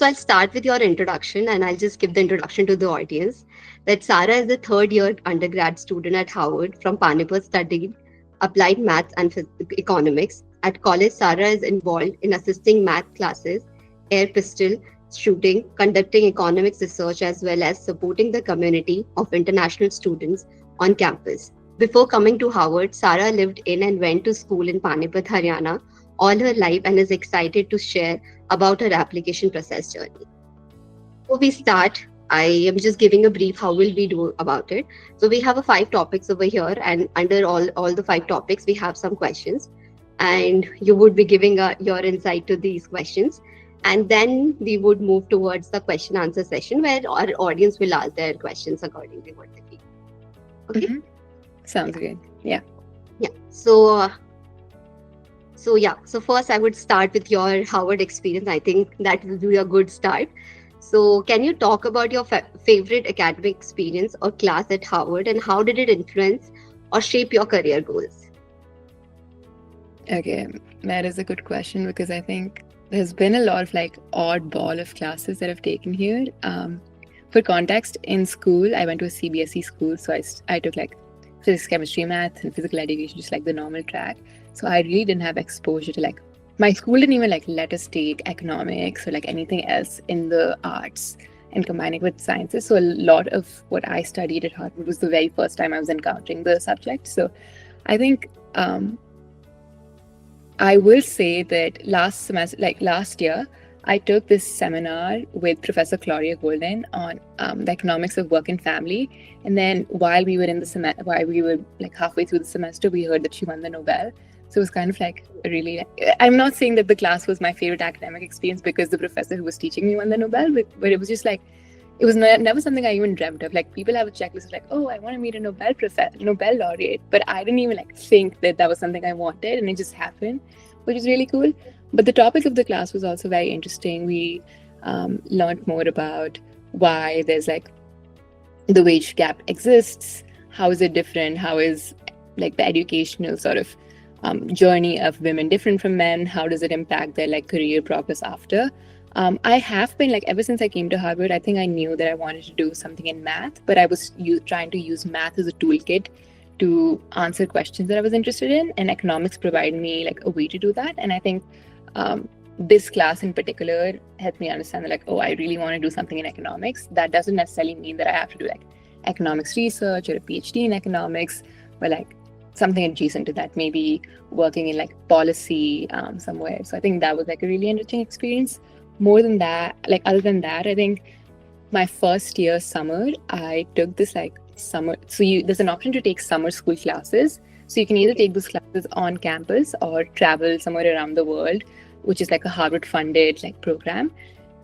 So I'll start with your introduction and I'll just give the introduction to the audience that Sara is a third year undergrad student at Harvard from Panipat, studied applied maths and economics. At college, Sara is involved in assisting math classes, air pistol shooting, conducting economics research, as well as supporting the community of international students on campus. Before coming to Harvard, Sara lived in and went to school in Panipat, Haryana all her life and is excited to share about her application process journey. Before we start, I am just giving a brief how will we do about it. So we have a 5 topics over here, and under all the 5 topics, we have some questions, and you would be giving your insight to these questions, and then we would move towards the question answer session where our audience will ask their questions according to what they feel. Okay. Mm-hmm. Sounds good. Yeah. Yeah. So first I would start with your Harvard experience. I think that will be a good start. So can you talk about your favorite academic experience or class at Harvard and how did it influence or shape your career goals? Okay, that is a good question because I think there's been a lot of oddball of classes that I've taken here. For context, in school, I went to a CBSE school, so I took physics, chemistry, math, and physical education, just the normal track. So I really didn't have exposure to my school didn't even let us take economics or anything else in the arts and combine it with sciences. So a lot of what I studied at Harvard was the very first time I was encountering the subject. So I think I will say that last semester, last year, I took this seminar with Professor Gloria Golden on the economics of work and family. And then while we were halfway through the semester, we heard that she won the Nobel. So it was kind of really, I'm not saying that the class was my favorite academic experience because the professor who was teaching me won the Nobel, but it was just it was never something I even dreamt of. People have a checklist of oh, I want to meet a Nobel laureate, but I didn't even think that was something I wanted, and it just happened, which is really cool. But the topic of the class was also very interesting. We learned more about why there's the wage gap exists, how is it different, how is the educational sort of journey of women different from men, how does it impact their career progress after. I have been ever since I came to Harvard, I think I knew that I wanted to do something in math, but I was trying to use math as a toolkit to answer questions that I was interested in, and economics provided me a way to do that. And I think this class in particular helped me understand that oh, I really want to do something in economics. That doesn't necessarily mean that I have to do economics research or a PhD in economics, but something adjacent to that, maybe working in policy somewhere. So I think that was a really interesting experience. More than that, other than that, I think my first year summer, I took this summer. So there's an option to take summer school classes. So you can either take those classes on campus or travel somewhere around the world, which is a Harvard funded program.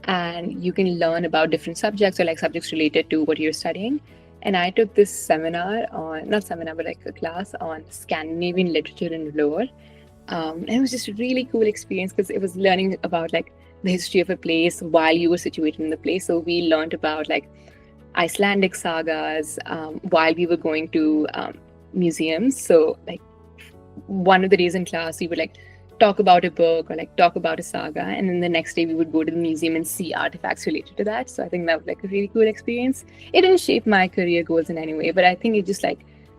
And you can learn about different subjects or subjects related to what you're studying. And I took this seminar on, not seminar, but a class on Scandinavian literature and lore. And it was just a really cool experience because it was learning about the history of a place while you were situated in the place. So we learned about Icelandic sagas while we were going to museums. So one of the days in class, we would talk about a book or talk about a saga, and then the next day we would go to the museum and see artifacts related to that. So I think that was a really cool experience. It didn't shape my career goals in any way, but I think it just I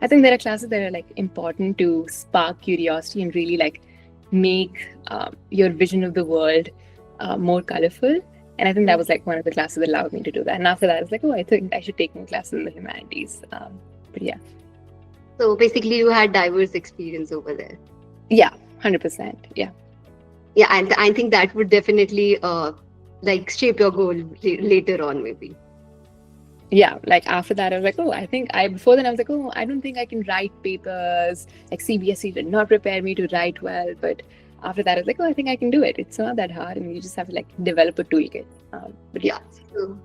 think there are classes that are important to spark curiosity and really make your vision of the world more colorful. And I think that was one of the classes that allowed me to do that. And after that, I was oh, I think I should take more classes in the humanities. But yeah. So basically, you had diverse experience over there. Yeah, 100%. Yeah. Yeah, and I think that would definitely shape your goal later on, maybe. Yeah, after that, I was oh, before then I was oh, I don't think I can write papers. CBSE did not prepare me to write well. But after that, I was oh, I think I can do it. It's not that hard, and you just have to develop a toolkit. But yeah. So,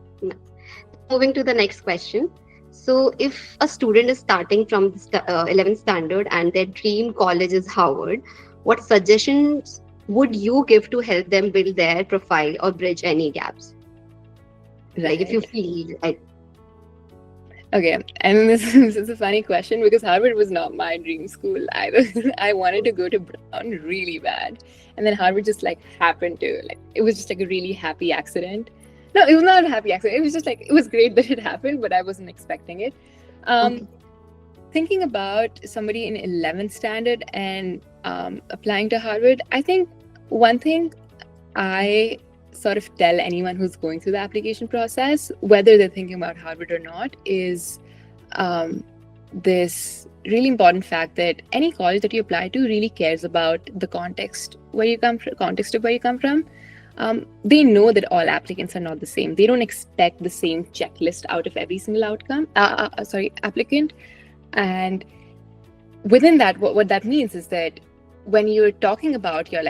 moving to the next question. So if a student is starting from the 11th standard and their dream college is Harvard, what suggestions would you give to help them build their profile or bridge any gaps? Right. If you feel Okay, and this is a funny question because Harvard was not my dream school either. I wanted to go to Brown really bad, and then Harvard just happened to it was just a really happy accident. No, it was not a happy accident. It was just like, it was great that it happened, but I wasn't expecting it. Um, Okay. Thinking about somebody in 11th standard and applying to Harvard, I think one thing I sort of tell anyone who's going through the application process, whether they're thinking about Harvard or not, is um, this really important fact that any college that you apply to really cares about the context of where you come from. They know that all applicants are not the same. They don't expect the same checklist out of every single applicant. And within that, what that means is that when you're talking about your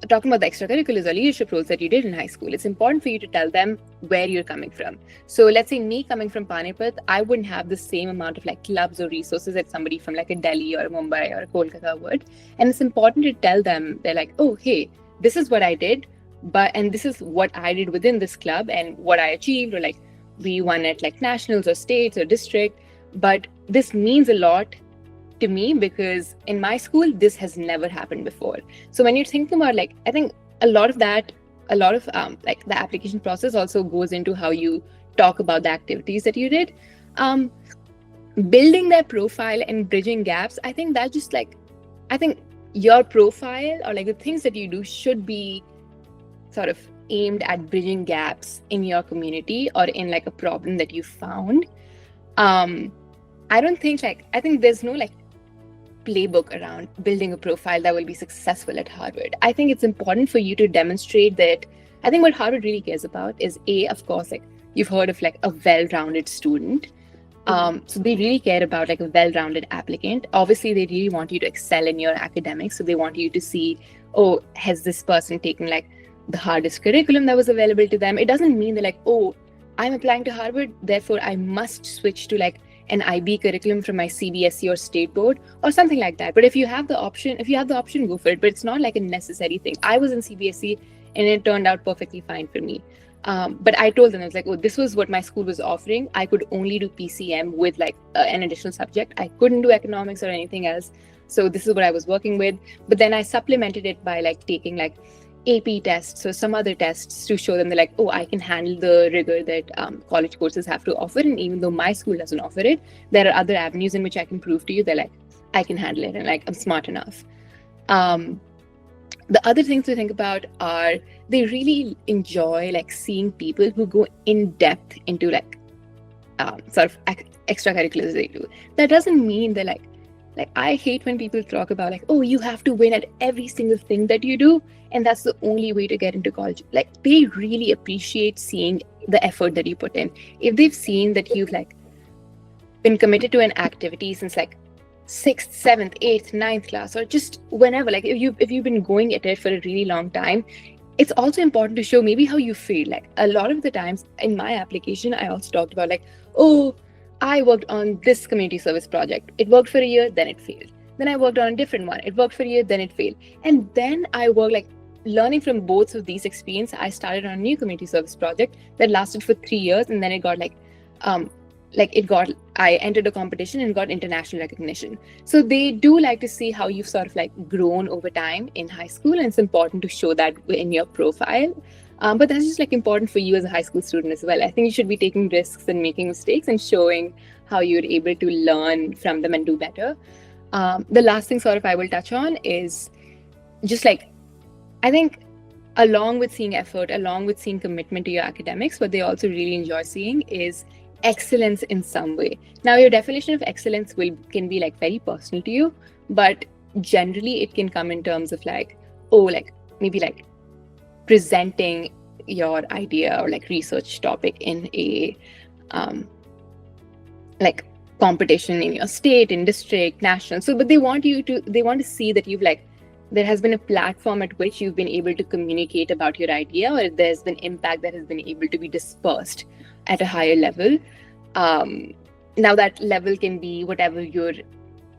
talking about the extracurriculars or leadership roles that you did in high school, it's important for you to tell them where you're coming from. So let's say me coming from Panipat, I wouldn't have the same amount of like clubs or resources that somebody from like a Delhi or a Mumbai or a Kolkata would. And it's important to tell them, they're like, oh, hey, this is what I did, and this is what I did within this club and what I achieved, or like we won at like nationals or states or district. But this means a lot to me because in my school this has never happened before. So when you're thinking about like, I think a lot of like the application process also goes into how you talk about the activities that you did. Building their profile and bridging gaps, I think that just like, I think your profile or like the things that you do should be sort of aimed at bridging gaps in your community or in like a problem that you found. I don't think like, I think there's no like playbook around building a profile that will be successful at Harvard. I think it's important for you to demonstrate that. I think what Harvard really cares about is of course, like you've heard of like a well-rounded student. So they really care about like a well-rounded applicant. Obviously, they really want you to excel in your academics. So they want you to see, oh, has this person taken like the hardest curriculum that was available to them? It doesn't mean they're like, oh, I'm applying to Harvard, therefore I must switch to like an IB curriculum from my CBSE or state board or something like that. But if you have the option, go for it. But it's not like a necessary thing. I was in CBSE and it turned out perfectly fine for me. But I told them, I was like, oh, this was what my school was offering. I could only do PCM with like an additional subject. I couldn't do economics or anything else. So this is what I was working with. But then I supplemented it by like taking like AP tests or some other tests to show them that like, oh, I can handle the rigor that college courses have to offer. And even though my school doesn't offer it, there are other avenues in which I can prove to you that like, I can handle it and like, I'm smart enough. The other things to think about are they really enjoy like seeing people who go in depth into like sort of extracurriculars they do. That doesn't mean they're like I hate when people talk about like, oh, you have to win at every single thing that you do and that's the only way to get into college. Like they really appreciate seeing the effort that you put in. If they've seen that you've like been committed to an activity since like 6th, 7th, 8th, 9th class, or just whenever, like if you've been going at it for a really long time, it's also important to show maybe how you feel. Like a lot of the times in my application, I also talked about like, oh, I worked on this community service project. It worked for a year, then it failed. Then I worked on a different one. It worked for a year, then it failed. And then I worked like learning from both of these experiences. I started on a new community service project that lasted for 3 years, and then it got I entered a competition and got international recognition. So they do like to see how you've sort of like grown over time in high school, and it's important to show that in your profile. But that's just like important for you as a high school student as well. I think you should be taking risks and making mistakes and showing how you're able to learn from them and do better. The last thing sort of I will touch on is just like, I think along with seeing effort, along with seeing commitment to your academics, what they also really enjoy seeing is excellence in some way. Now, your definition of excellence can be like very personal to you, but generally it can come in terms of like, oh, like maybe like presenting your idea or like research topic in a like competition in your state, in district, national. So, but they want to see that you've like, there has been a platform at which you've been able to communicate about your idea, or there's been impact that has been able to be dispersed at a higher level. Now that level can be whatever you're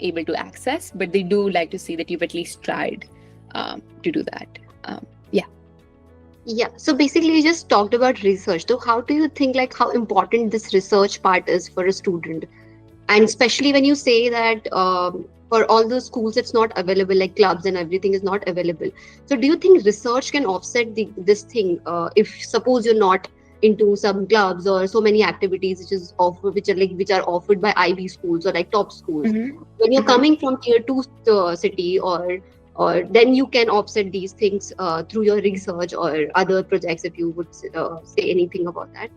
able to access, but they do like to see that you've at least tried to do that. Yeah. So basically, you just talked about research. So how do you think like how important this research part is for a student? And especially when you say that for all those schools it's not available, like clubs and everything is not available. So do you think research can offset this thing, if suppose you're not into some clubs or so many activities which is offered, which are offered by IB schools or like top schools, Mm-hmm. when you're Mm-hmm. coming from tier 2 city, or then you can offset these things through your research or other projects, if you would say anything about that.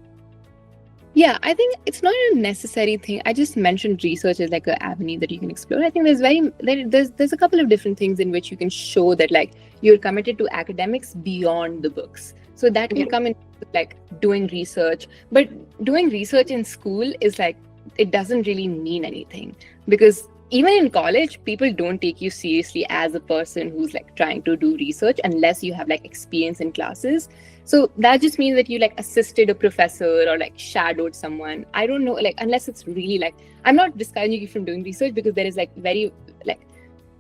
Yeah, I think it's not a necessary thing. I just mentioned research as like an avenue that you can explore. I think there's a couple of different things in which you can show that like you're committed to academics beyond the books. So that can Yeah. come in like doing research, but doing research in school is like it doesn't really mean anything, because even in college people don't take you seriously as a person who's like trying to do research unless you have like experience in classes. So that just means that you like assisted a professor or like shadowed someone. I don't know, like unless it's really like, I'm not discouraging you from doing research, because there is like very like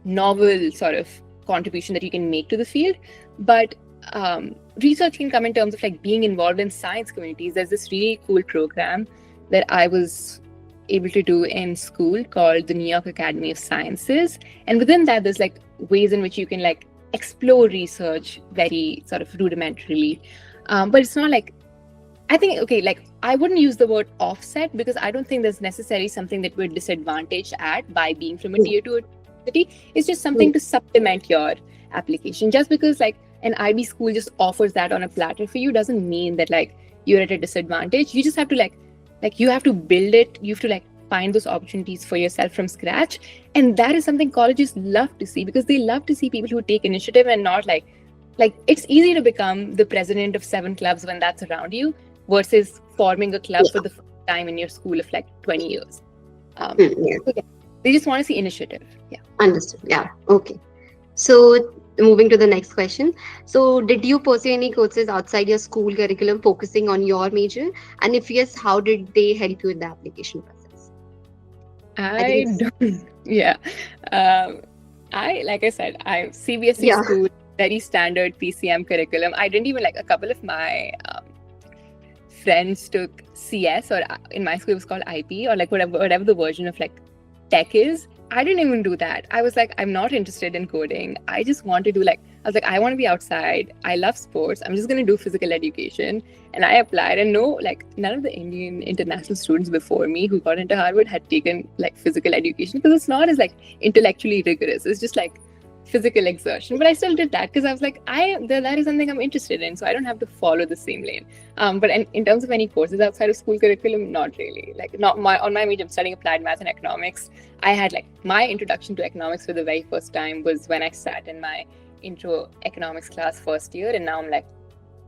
novel sort of contribution that you can make to the field. But research can come in terms of like being involved in science communities. There's this really cool program that I was able to do in school called the New York Academy of Sciences. And within that, there's like ways in which you can like explore research very sort of rudimentarily. But it's not like, I think, okay, like I wouldn't use the word offset, because I don't think there's necessarily something that we're disadvantaged at by being from a Mm, tier two city. It's just mm, something to supplement your application. Just because like an IB school just offers that on a platter for you doesn't mean that like you're at a disadvantage. You just have to like you have to build it. You have to like find those opportunities for yourself from scratch. And that is something colleges love to see, because they love to see people who take initiative and not like it's easy to become the president of 7 clubs when that's around you versus forming a club for yeah. the first time in your school of like 20 years. Yeah. So yeah, they just want to see initiative. Yeah. Understood. Yeah. Okay. So moving to the next question. So did you pursue any courses outside your school curriculum focusing on your major? And if yes, how did they help you in the application process? I think I it's, don't. Yeah. Um, like I said, I'm CBSE yeah. school, very standard PCM curriculum. I didn't even like, a couple of my friends took CS, or in my school it was called IP, or like whatever the version of like tech is. I didn't even do that. I was like, I'm not interested in coding. I just want to do like, I was like, I want to be outside. I love sports. I'm just going to do physical education. And I applied, and no, like none of the Indian international students before me who got into Harvard had taken like physical education, because it's not as like intellectually rigorous. It's just like physical exertion. But I still did that because I was like, that is something I'm interested in. So I don't have to follow the same lane. But in terms of any courses outside of school curriculum, not really. Like not my on my major, I'm studying applied math and economics. I had like my introduction to economics for the very first time was when I sat in my intro economics class first year, and now I'm like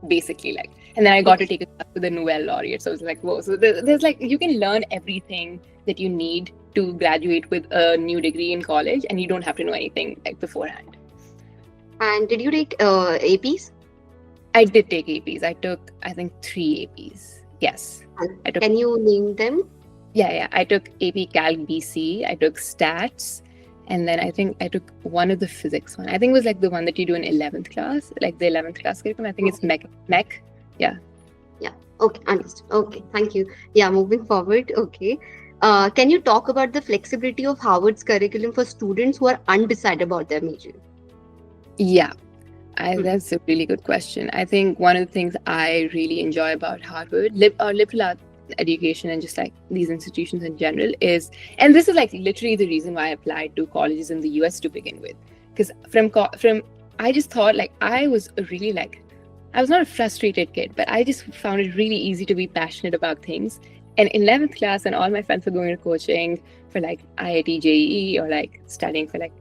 basically like, and then I got to Okay. take a class with the Nouvelle laureate. So I was like, whoa. So there's like, you can learn everything that you need to graduate with a new degree in college, and you don't have to know anything like beforehand. And did you take APs? I did take APs. I took, I think, 3 APs. Yes. And I took, can you name them? yeah. I took AP Calc BC. I took stats. And then I think I took one of the physics one. I think it was like the one that you do in 11th class, like the 11th class curriculum. I think it's Okay. mech. Yeah. Yeah. Okay. Understood. Okay. Thank you. Yeah. Moving forward. Okay. Can you talk about the flexibility of Harvard's curriculum for students who are undecided about their major? Yeah. Hmm. That's a really good question. I think one of the things I really enjoy about Harvard, or liberal arts education, and just like these institutions in general is, and this is like literally the reason why I applied to colleges in the US to begin with, because from I just thought like I was a really like, I was not a frustrated kid, but I just found it really easy to be passionate about things. And in 11th class, and all my friends were going to coaching for like IIT JEE or like studying for like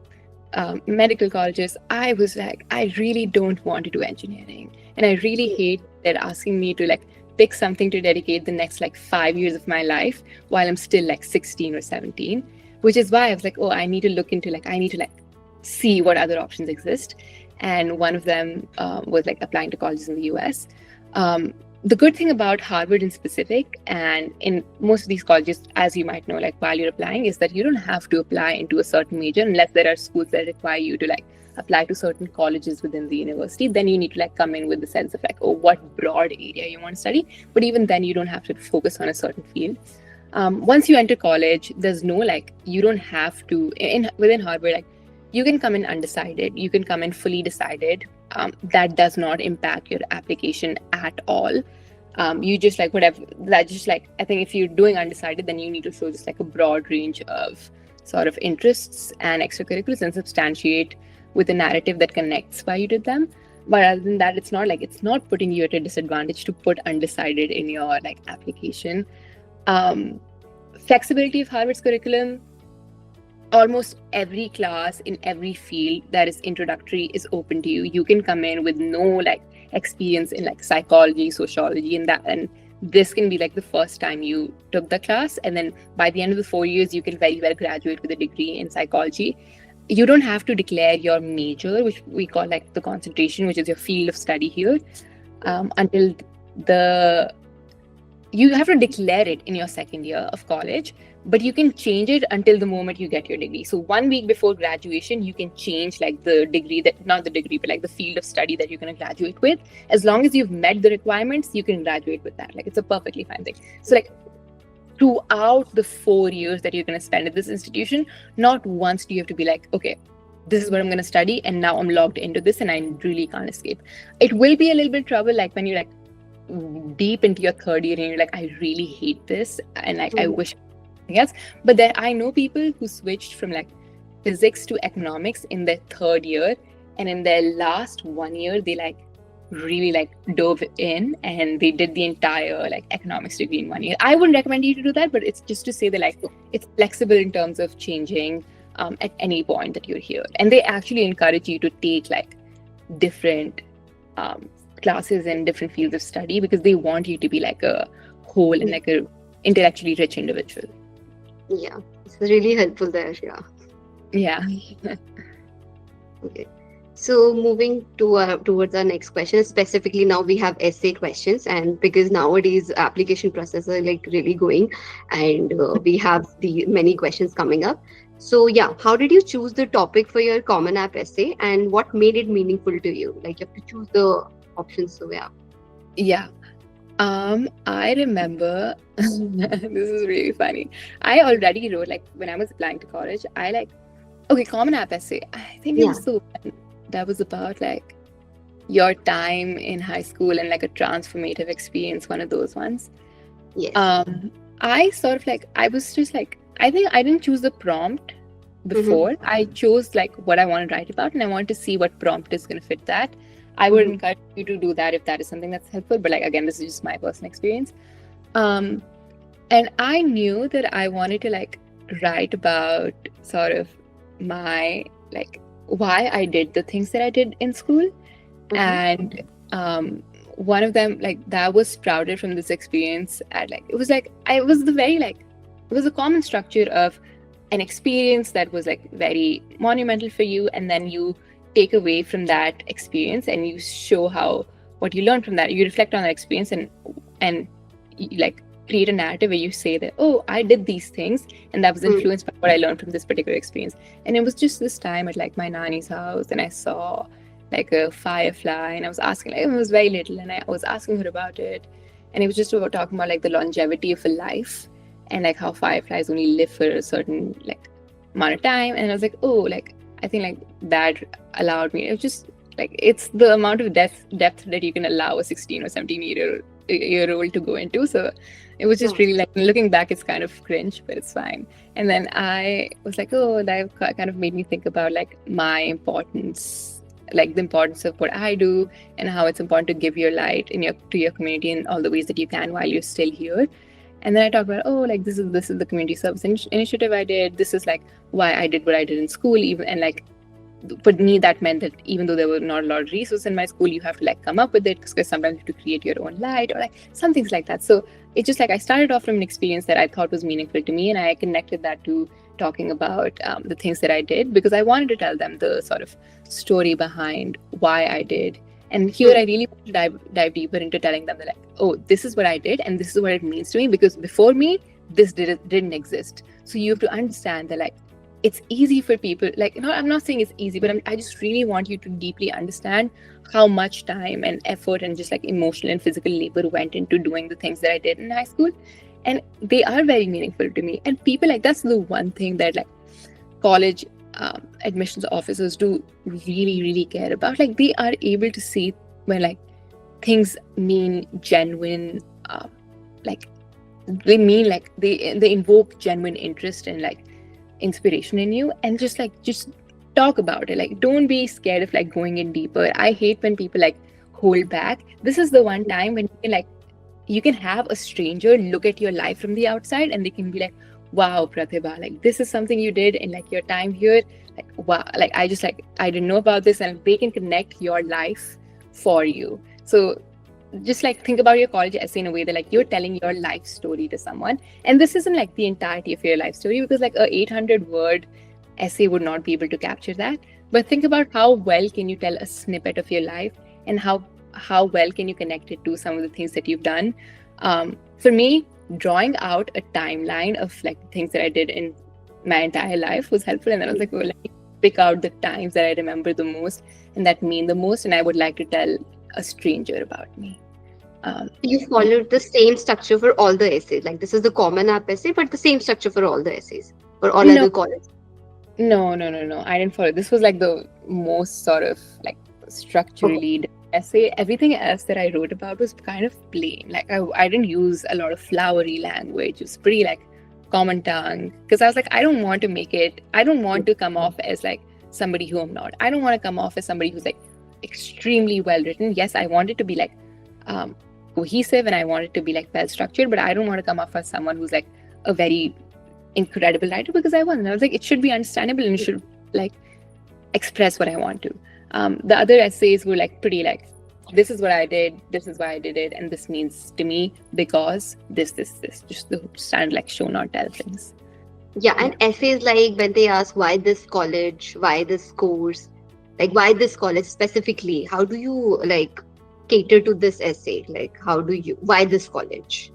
medical colleges, I was like, I really don't want to do engineering. And I really hate that asking me to like pick something to dedicate the next like 5 years of my life while I'm still like 16 or 17, which is why I was like, oh, I need to look into like, I need to like see what other options exist. And one of them was like applying to colleges in the US. The good thing about Harvard in specific, and in most of these colleges, as you might know, like while you're applying, is that you don't have to apply into a certain major unless there are schools that require you to like apply to certain colleges within the university. Then you need to like come in with the sense of like, oh, what broad area you want to study. But even then, you don't have to focus on a certain field. Once you enter college, there's no like, you don't have to in within Harvard, like you can come in undecided, you can come in fully decided. That does not impact your application at all. You just like whatever that just like, I think if you're doing undecided, then you need to show just like a broad range of sort of interests and extracurriculars and substantiate with a narrative that connects why you did them. But other than that, it's not like, it's not putting you at a disadvantage to put undecided in your like application. um, Flexibility of Harvard's curriculum, almost every class in every field that is introductory is open to you. You can come in with no like experience in like psychology, sociology, and that, and this can be like the first time you took the class, and then by the end of the 4 years you can very well graduate with a degree in psychology. You don't have to declare your major, which we call like the concentration, which is your field of study here, until the you have to declare it in your second year of college, but you can change it until the moment you get your degree. So 1 week before graduation, you can change like the degree, that not the degree, but like the field of study that you're going to graduate with. As long as you've met the requirements, you can graduate with that. Like, it's a perfectly fine thing. So like throughout the 4 years that you're going to spend at this institution, not once do you have to be like, okay, this is what I'm going to study, and now I'm logged into this and I really can't escape. It will be a little bit trouble like when you're like deep into your third year and you're like, I really hate this and like I wish something else. But then I know people who switched from like physics to economics in their third year, and in their last 1 year they like really like dove in and they did the entire like economics degree in 1 year. I wouldn't recommend you to do that, but it's just to say that like it's flexible in terms of changing at any point that you're here, and they actually encourage you to take like different classes in different fields of study because they want you to be like a whole and like a intellectually rich individual. Yeah, it's really helpful there. Yeah. Okay. So moving to towards our next question, specifically now we have essay questions, and because nowadays application process are like really going, and we have the many questions coming up. So yeah, how did you choose the topic for your Common App essay, and what made it meaningful to you? Like you have to choose the options. So Yeah. I remember this is really funny. I already wrote like when I was applying to college, I like, okay, Common App essay. I think it was the one that was about like your time in high school and like a transformative experience, one of those ones. Yes. I sort of like, I was just like, I think I didn't choose the prompt before. I chose like what I want to write about, and I wanted to see what prompt is going to fit that. I would encourage you to do that if that is something that's helpful. But like, again, this is just my personal experience. And I knew that I wanted to like write about sort of my like why I did the things that I did in school. And one of them like that was sprouted from this experience at like, it was like, I was the very like, it was a common structure of an experience that was like very monumental for you, and then you take away from that experience and you show how what you learned from that, you reflect on that experience and you like create a narrative where you say that, oh, I did these things and that was influenced by what I learned from this particular experience. And it was just this time at like my nanny's house, and I saw like a firefly, and I was asking, like, it was very little, and I was asking her about it, and it was just about talking about like the longevity of a life and like how fireflies only live for a certain like amount of time. And I was like, oh, like I think like that allowed me, it was just like, it's the amount of depth that you can allow a 16 or 17-year-old to go into. So it was just really like, looking back, it's kind of cringe, but it's fine. And then I was like, oh, that kind of made me think about like my importance, like the importance of what I do and how it's important to give your light to your community in all the ways that you can while you're still here. And then I talk about, oh, like this is the community service initiative I did. This is like why I did what I did in school, even, and like for me that meant that even though there were not a lot of resources in my school, you have to like come up with it, because sometimes you have to create your own light or like some things like that. So it's just like I started off from an experience that I thought was meaningful to me, and I connected that to talking about the things that I did, because I wanted to tell them the sort of story behind why I did. And here I really want to dive deeper into telling them that like, oh, this is what I did and this is what it means to me, because before me, this didn't exist. So you have to understand that like, it's easy for people, like, you know, I'm not saying it's easy, but I just really want you to deeply understand how much time and effort and just like emotional and physical labor went into doing the things that I did in high school. and they are very meaningful to me. And people, like, that's the one thing that like college admissions officers do really really care about. Like, they are able to see when like things mean genuine, like they mean like they invoke genuine interest and like inspiration in you, and just talk about it. Like, don't be scared of like going in deeper. I hate when people like hold back. This is the one time when you can have a stranger look at your life from the outside, and they can be like, wow, Pratibha, like this is something you did in like your time here. Like, wow, like I didn't know about this, and they can connect your life for you. So just like think about your college essay in a way that like you're telling your life story to someone. And this isn't like the entirety of your life story, because like a 800 word essay would not be able to capture that. But think about how well can you tell a snippet of your life, and how well can you connect it to some of the things that you've done. For me, drawing out a timeline of like things that I did in my entire life was helpful. And then I was like, well, let me pick out the times that I remember the most and that mean the most, and I would like to tell a stranger about me. You And followed the same structure for all the essays. Like this is the common app essay, but the same structure for all the essays for all no, other colleges. no. I didn't follow. This was like the most sort of like Oh, structurally done essay. Everything else that I wrote about was kind of plain. Like I didn't use a lot of flowery language. It was pretty like common tongue, because I was like, I don't want to make it. I don't want to come off as like somebody who I'm not. I don't want to come off as somebody who's like extremely well written. Yes, I want it to be like um, cohesive, and I want it to be like well structured, but I don't want to come off as someone who's like a very incredible writer, because I wasn't. I was like, it should be understandable and it should like express what I want to. The other essays were like pretty like, this is what I did, this is why I did it, and this means to me because this. Just the standard like show not tell things. yeah, Yeah. and essays like when they ask why this college, why this course, like why this college specifically, how do you like cater to this essay? Like how do you why this college?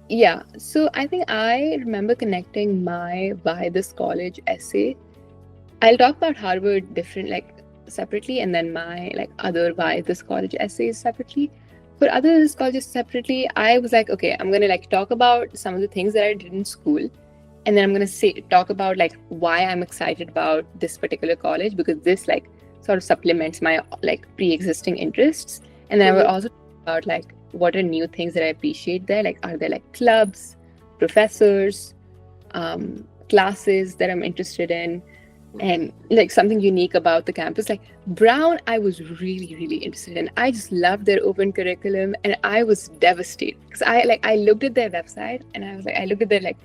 Yeah. So I think I remember connecting my why this college essay. I'll talk about Harvard different like separately, and then my like other why this college essays separately. For other this colleges separately, I was like, okay, I'm gonna like talk about some of the things that I did in school, and then I'm gonna say talk about like why I'm excited about this particular college, because this like sort of supplements my like pre-existing interests. And then I will Mhm. also talk about like what are new things that I appreciate there. Like, are there like clubs, professors, classes that I'm interested in, and like something unique about the campus. Like Brown, I was really really interested in. I just loved their open curriculum, and I was devastated because I looked at their website, and I was like, I looked at their like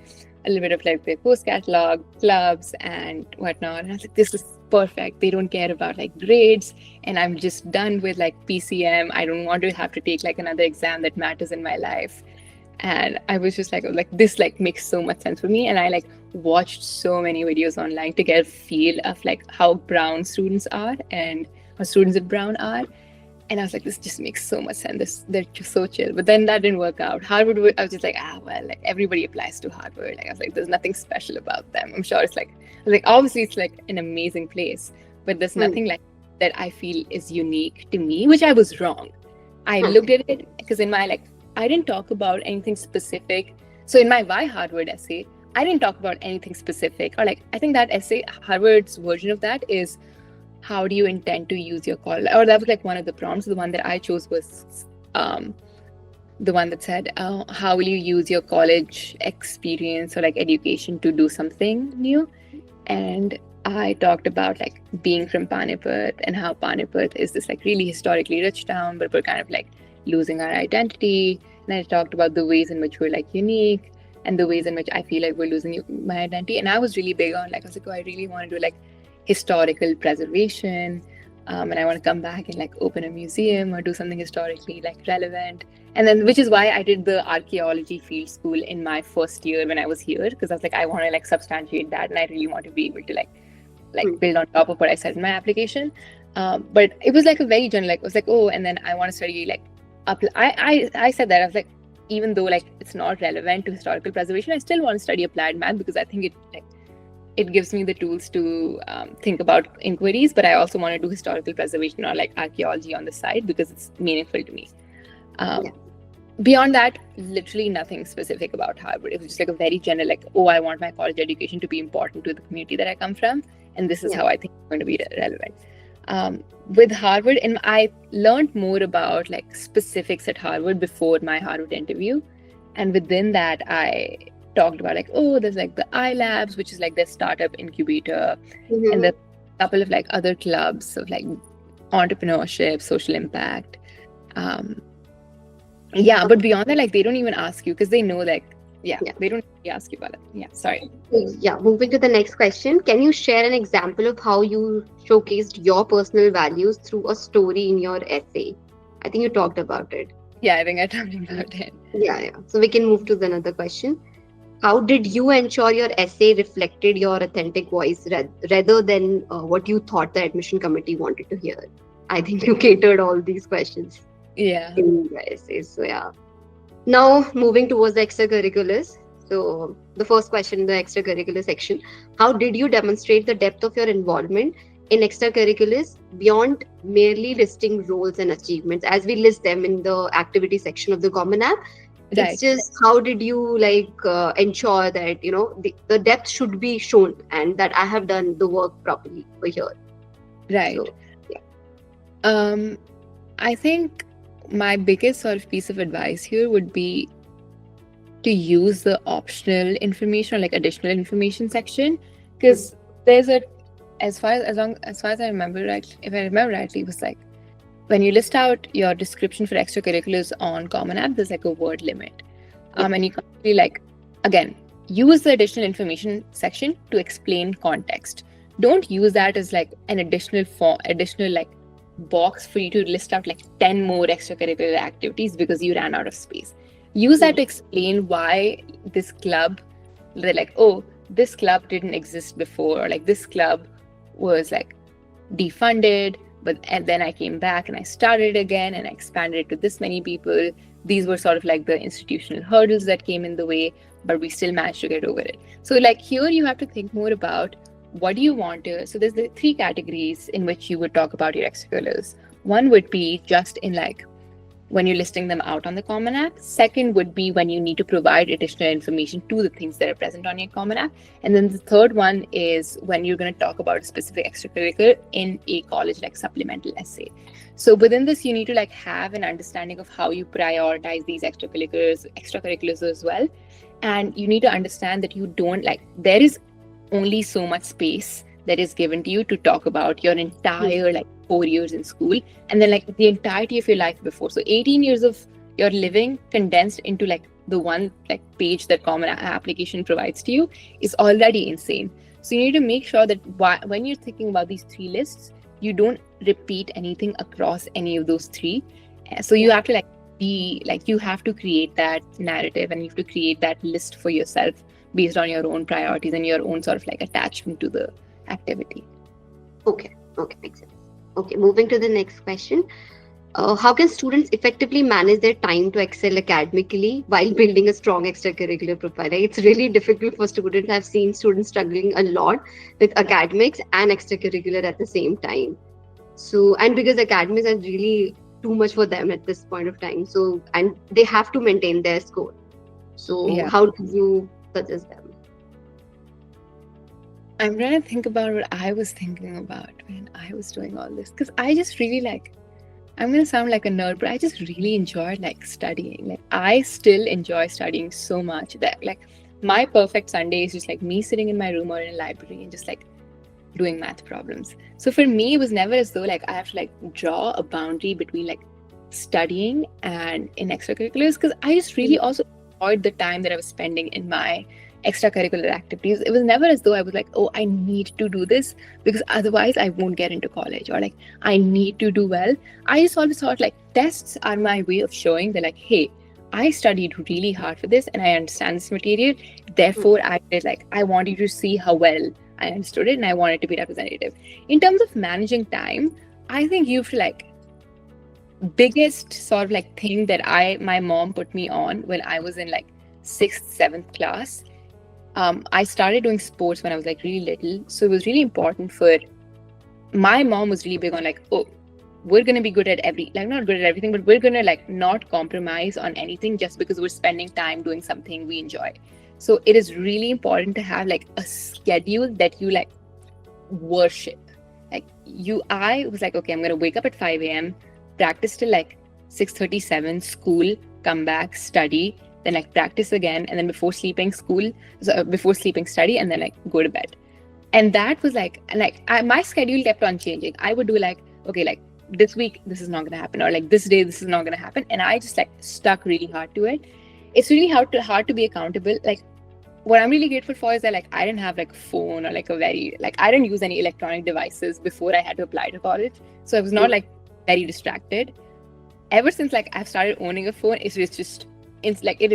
a little bit of like their course catalog, clubs and whatnot, and I was like, this is perfect. They don't care about like grades, and I'm just done with like PCM. I don't want to have to take like another exam that matters in my life. And I was just like this like makes so much sense for me. And I like watched so many videos online to get a feel of like how Brown students are and how students at Brown are. And I was like, this just makes so much sense. They're just so chill. But then that didn't work out. Harvard, I was just like, well, like everybody applies to Harvard. Like I was like, there's nothing special about them. I'm sure it's like, I was like, obviously it's like an amazing place, but there's Hmm. nothing like that I feel is unique to me, which I was wrong. I Hmm. looked at it because in my like, I didn't talk about anything specific. So in my why Harvard essay, I didn't talk about anything specific. Or like, I think that essay, Harvard's version of that is, how do you intend to use your college? Or that was like one of the prompts. The one that I chose was the one that said, how will you use your college experience or like education to do something new? And I talked about like being from Panipat and how Panipat is this like really historically rich town, but we're kind of like losing our identity. And I talked about the ways in which we're like unique and the ways in which I feel like we're losing my identity. And I was really big on like, I was like, oh, I really want to do like historical preservation. And I want to come back and like open a museum or do something historically like relevant. And then, which is why I did the archaeology field school in my first year when I was here, because I was like, I want to like substantiate that, and I really want to be able to like Hmm. build on top of what I said in my application. But it was like a very general, like it was like, oh, and then I want to study like I said that I was like, even though like it's not relevant to historical preservation, I still want to study applied math because I think it like it gives me the tools to think about inquiries. But I also want to do historical preservation or like archaeology on the side because it's meaningful to me. Yeah. Um, beyond that, literally nothing specific about Harvard. It was just like a very general, like, oh, I want my college education to be important to the community that I come from, and this is Yeah. how I think it's going to be relevant. With Harvard, and I learned more about like specifics at Harvard before my Harvard interview, and within that, I talked about like, oh, there's like the iLabs, which is like the startup incubator, and Mm-hmm. the couple of like other clubs of like entrepreneurship, social impact. Um, yeah, but beyond that, like they don't even ask you because they know like, yeah, Yeah. they don't really ask you about it. Yeah, sorry. Yeah, moving to the next question. Can you share an example of how you showcased your personal values through a story in your essay? I think you talked about it. Yeah, I think I talked about it. Yeah, yeah. So we can move to the another question. How did you ensure your essay reflected your authentic voice rather than what you thought the admission committee wanted to hear? I think you catered all these questions Yeah. in the essays. So yeah. Now moving towards the extracurriculars. So the first question in the extracurricular section: how did you demonstrate the depth of your involvement in extracurriculars beyond merely listing roles and achievements? As we list them in the activity section of the Common App, it's Right. just how did you ensure that the depth should be shown and that I have done the work properly for here. Right. So yeah. Um, I think my biggest sort of piece of advice here would be to use the optional information or like additional information section, because there's a, as far as I remember right, if I remember rightly, it was like when you list out your description for extracurriculars on Common App, there's like a word limit. Yeah. And you can't really like, again, use the additional information section to explain context. Don't use that as like an additional like box for you to list out like 10 more extracurricular activities because you ran out of space. Use that to explain why this club, they're like, oh, this club didn't exist before, or like this club was like defunded, and then I came back and I started again and I expanded it to this many people. These were sort of like the institutional hurdles that came in the way, but we still managed to get over it. So like here you have to think more about what do you want to, so there's the three categories in which you would talk about your extracurriculars. One would be just in like when you're listing them out on the Common App. Second would be when you need to provide additional information to the things that are present on your Common App. And then the third one is when you're going to talk about a specific extracurricular in a college like supplemental essay. So within this, you need to like have an understanding of how you prioritize these extracurriculars as well. And you need to understand that you don't like, there is only so much space that is given to you to talk about your entire like 4 years in school, and then like the entirety of your life before. So 18 years of your living condensed into like the one like page that Common Application provides to you is already insane. So you need to make sure that when you're thinking about these three lists, you don't repeat anything across any of those three. So you have to like be like, you have to create that narrative and you have to create that list for yourself based on your own priorities and your own sort of like attachment to the activity. Okay, makes sense. Okay, moving to the next question. How can students effectively manage their time to excel academically while building a strong extracurricular profile? Like, it's really difficult for students. I've seen students struggling a lot with academics and extracurricular at the same time. So, and because academics are really too much for them at this point of time. So, and they have to maintain their score. So, Yeah. how do you suggest them? I'm trying to think about what I was thinking about when I was doing all this, because I just really like, I'm gonna sound like a nerd, but I just really enjoyed like studying. Like I still enjoy studying so much that like my perfect Sunday is just like me sitting in my room or in a library and just like doing math problems. So for me, it was never as though like I have to like draw a boundary between like studying and in extracurriculars, because I just really also enjoyed the time that I was spending in my extracurricular activities. It was never as though I was like, oh, I need to do this because otherwise I won't get into college, or like I need to do well. I just always thought like tests are my way of showing that like, hey, I studied really hard for this and I understand this material. Therefore, I did like, I want you to see how well I understood it and I want it to be representative. In terms of managing time, I think you have to like, biggest sort of like thing that my mom put me on when I was in like 6th, 7th class. I started doing sports when I was like really little. So it was really important for, my mom was really big on like, oh, we're going to be good at not good at everything, but we're going to like not compromise on anything just because we're spending time doing something we enjoy. So it is really important to have like a schedule that you like worship. Like I was like, okay, I'm going to wake up at 5 a.m, practice till like 6:37, school, come back, study, then like practice again, and then before sleeping before sleeping study, and then like go to bed. And that was like, my schedule kept on changing. I would do like, okay, like this week this is not going to happen, or like this day this is not going to happen, and I just like stuck really hard to it. It's really hard to be accountable. Like what I'm really grateful for is that like I didn't have like phone, or like I didn't use any electronic devices before I had to apply to college, so I was not like very distracted. Ever since like I've started owning a phone, it has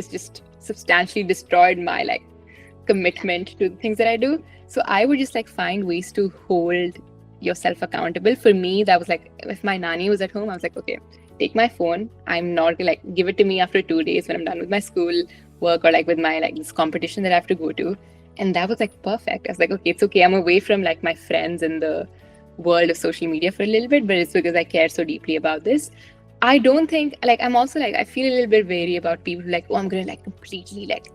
just substantially destroyed my like commitment to the things that I do. So I would just like find ways to hold yourself accountable. For me, that was like, if my nanny was at home, I was like, okay, take my phone. I'm not gonna like give it to me after 2 days when I'm done with my school work, or like with my like this competition that I have to go to. And that was like perfect. I was like, okay, it's okay. I'm away from like my friends in the world of social media for a little bit, but it's because I care so deeply about this. I don't think like I'm also like I feel a little bit wary about people like, oh, I'm gonna like completely like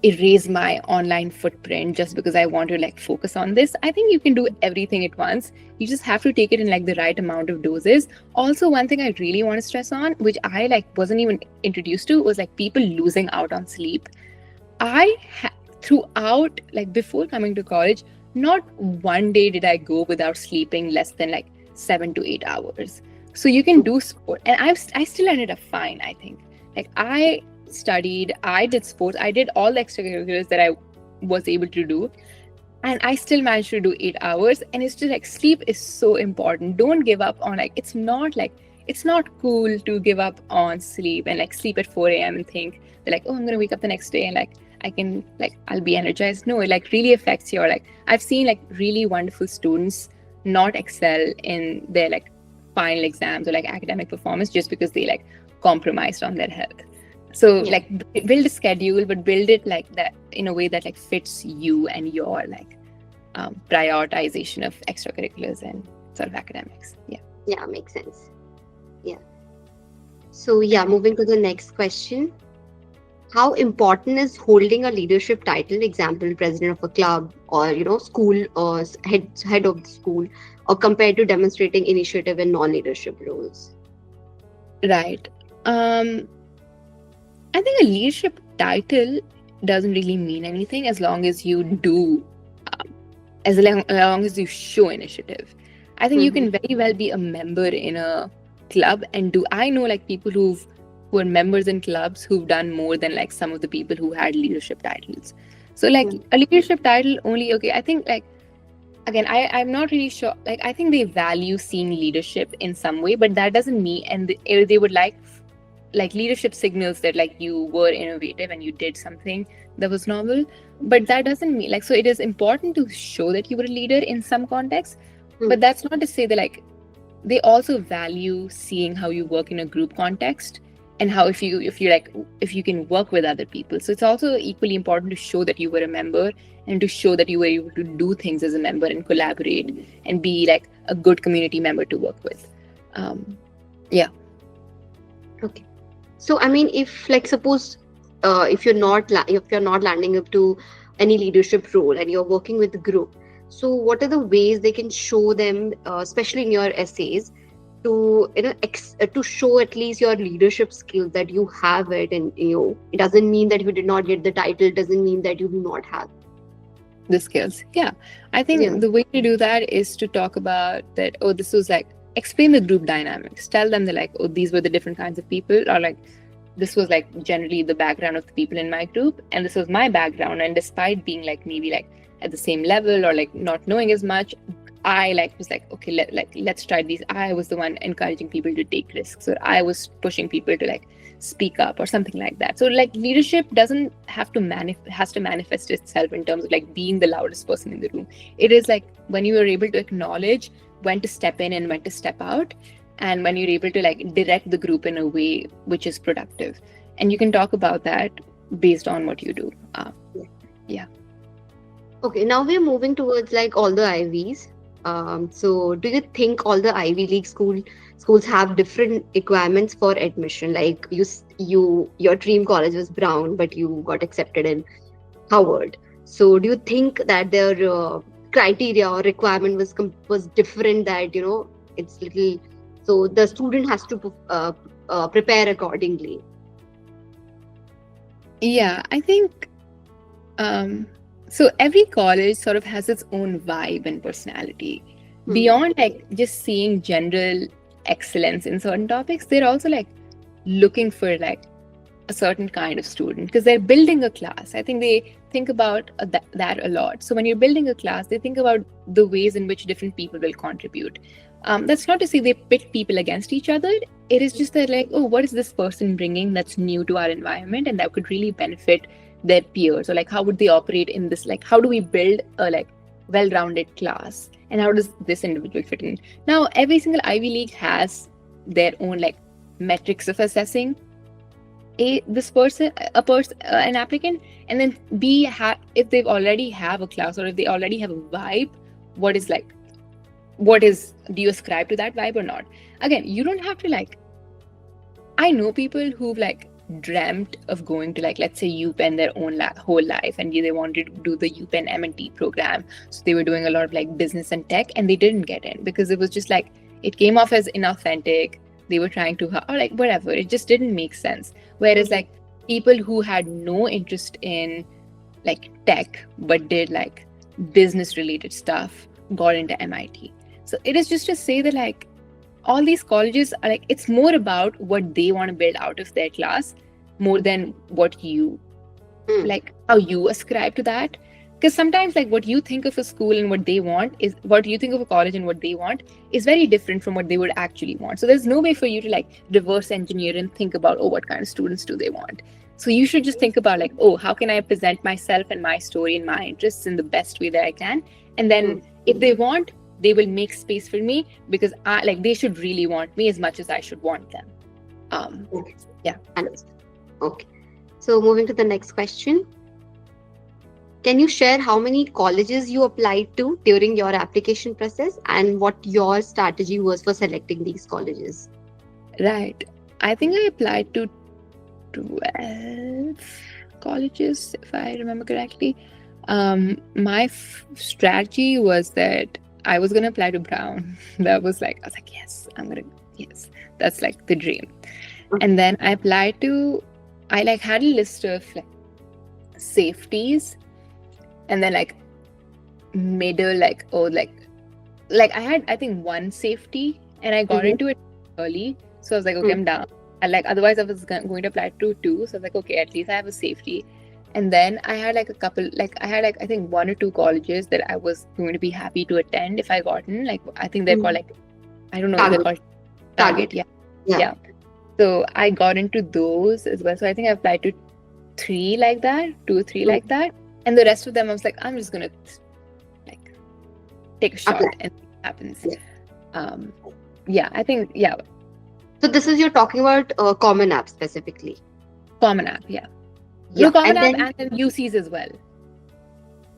erase my online footprint just because I want to like focus on this. I think you can do everything at once. You just have to take it in like the right amount of doses. Also, one thing I really want to stress on, which I like wasn't even introduced to, was like people losing out on sleep. Throughout like before coming to college, not one day did I go without sleeping less than like 7 to 8 hours. So you can do sport, and I still ended up fine. I think like I studied, I did sports, I did all the extracurriculars that I was able to do, and I still managed to do 8 hours. And it's just like sleep is so important. Don't give up on it's not cool to give up on sleep and like sleep at 4 a.m and think that like, oh, I'm gonna wake up the next day and like I can like I'll be energized. No, it like really affects your like I've seen like really wonderful students not excel in their like final exams or like academic performance just because they like compromised on their health. So like build a schedule, but build it like that in a way that like fits you and your like prioritization of extracurriculars and sort of academics. Yeah, makes sense. Yeah. So moving to the next question. How important is holding a leadership title, example, president of a club, or school, or head of the school, or compared to demonstrating initiative in non-leadership roles? Right. I think a leadership title doesn't really mean anything as long as you do, as long as you show initiative. I think you can very well be a member in a club and do. I know like people who are members in clubs who've done more than like some of the people who had leadership titles. So like a leadership title only, okay, I think like, again, I'm not really sure. Like, I think they value seeing leadership in some way, but that doesn't mean, and they would like leadership signals that like you were innovative and you did something that was novel, but that doesn't mean like, so it is important to show that you were a leader in some context, but that's not to say that like they also value seeing how you work in a group context and how if you can work with other people. So it's also equally important to show that you were a member and to show that you were able to do things as a member and collaborate and be like a good community member to work with. Okay. So I mean, if like suppose if you're not landing up to any leadership role and you're working with the group, so what are the ways they can show them, especially in your essays, to to show at least your leadership skills that you have it, and it doesn't mean that you did not get the title, doesn't mean that you do not have the skills. I think the way to do that is to talk about that, oh, this was like, explain the group dynamics, tell them that like, oh, these were the different kinds of people, or like this was like generally the background of the people in my group, and this was my background, and despite being like maybe like at the same level or like not knowing as much, I like was like, okay, let's try these. I was the one encouraging people to take risks, or I was pushing people to like speak up or something like that. So like leadership doesn't have to has to manifest itself in terms of like being the loudest person in the room. It is like when you are able to acknowledge when to step in and when to step out, and when you're able to like direct the group in a way which is productive, and you can talk about that based on what you do. Okay, now we're moving towards like all the IVs. So do you think all the Ivy League schools have different requirements for admission? Like your dream college was Brown, but you got accepted in Howard. So do you think that their criteria or requirement was different? That it's little, so the student has to prepare accordingly. Yeah, I think so every college sort of has its own vibe and personality. Beyond like just seeing general excellence in certain topics, they're also like looking for like a certain kind of student because they're building a class. I think they think about that a lot. So when you're building a class, they think about the ways in which different people will contribute. That's not to say they pit people against each other. It is just that like, oh, what is this person bringing that's new to our environment and that could really benefit their peers? Or like, how would they operate in this? Like, how do we build a like well-rounded class? And how does this individual fit in? Now, every single Ivy League has their own like metrics of assessing an applicant, and then if they already have a class or if they already have a vibe, do you ascribe to that vibe or not? Again, you don't have to like, I know people who've like dreamt of going to like, let's say UPenn their own whole life, and they wanted to do the UPenn M&T program, so they were doing a lot of like business and tech, and they didn't get in because it was just like, it came off as inauthentic. They were trying to, or like whatever, it just didn't make sense. Whereas like people who had no interest in like tech but did like business related stuff got into MIT. So it is just to say that like all these colleges are like, it's more about what they want to build out of their class more than what you like how you ascribe to that. Because sometimes like what you think of a school and what they want is what you think of a college and what they want is very different from what they would actually want. So there's no way for you to like reverse engineer and think about, oh, what kind of students do they want? So you should just think about like, oh, how can I present myself and my story and my interests in the best way that I can? And then if they want, they will make space for me because they should really want me as much as I should want them. Yeah. Understood. Okay. So moving to the next question. Can you share how many colleges you applied to during your application process and what your strategy was for selecting these colleges? Right. I think I applied to 12 colleges, if I remember correctly. My strategy was that I was going to apply to Brown. I was like, yes, that's like the dream. And then I applied to, I like had a list of like safeties. And then like middle, like I had, I think, one safety and I got into it early. So I was like, okay, I'm down. And like, otherwise I was going to apply to 2. So I was like, okay, at least I have a safety. And then I had like a couple, like I had like, I think 1 or 2 colleges that I was going to be happy to attend if I got in. Like, I think they're called like, I don't know, they're called Target. Yeah. So I got into those as well. So I think I applied to 3 like that, 2 or 3 like that. And the rest of them, I was like, I'm just going to like take a shot and see what happens. I think. So this is, you're talking about Common App specifically. Common App, No, Common App and then UCs as well.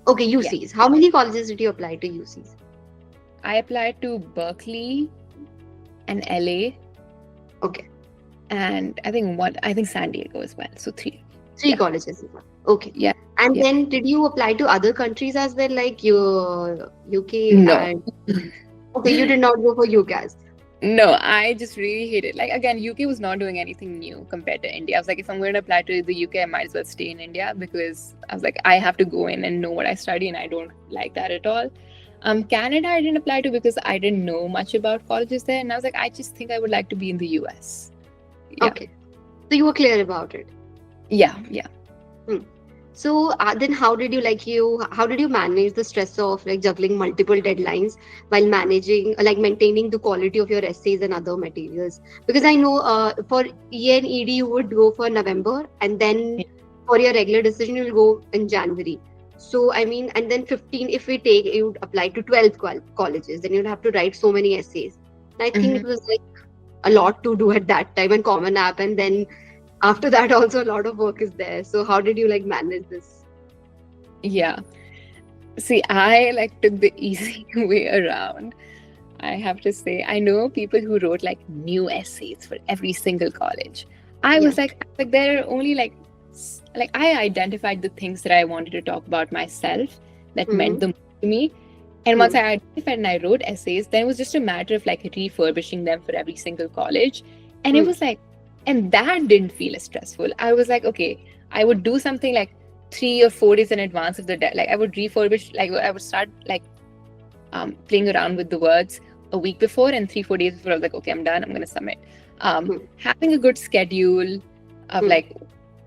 Okay, UCs. How many colleges did you apply to UCs? I applied to Berkeley and LA. Okay. And I think San Diego as well. So 3. 3 colleges. Okay. Yeah. And then did you apply to other countries as well, like your UK? No. Okay, you did not go for UCAS. No, I just really hate it. Like, again, UK was not doing anything new compared to India. I was like, if I'm going to apply to the UK, I might as well stay in India because I was like, I have to go in and know what I study and I don't like that at all. Canada, I didn't apply to because I didn't know much about colleges there. And I was like, I just think I would like to be in the US. Yeah. Okay. So you were clear about it. Yeah. So then how did you manage the stress of like juggling multiple deadlines while maintaining the quality of your essays and other materials? Because I know for EA and ED you would go for November, and then for your regular decision you'll go in January. So I mean, and then 15, if you would apply to 12 colleges, then you'd have to write so many essays. And I think it was like a lot to do at that time, and Common App, and then after that also a lot of work is there. So how did you like manage this? Yeah. See, I like took the easy way around. I have to say, I know people who wrote like new essays for every single college. I Yeah. was like there are only like like I identified the things that I wanted to talk about myself that meant Mm-hmm. the most to me. And once Hmm. I identified and I wrote essays, then it was just a matter of like refurbishing them for every single college. And it Hmm. was like, and that didn't feel as stressful. I was like, okay, I would do something like 3 or 4 days in advance of the day. Like I would refurbish, like I would start like playing around with the words a week before, and 3 4 days before I was like, okay, I'm done, I'm going to submit. Hmm. Having a good schedule of Hmm. like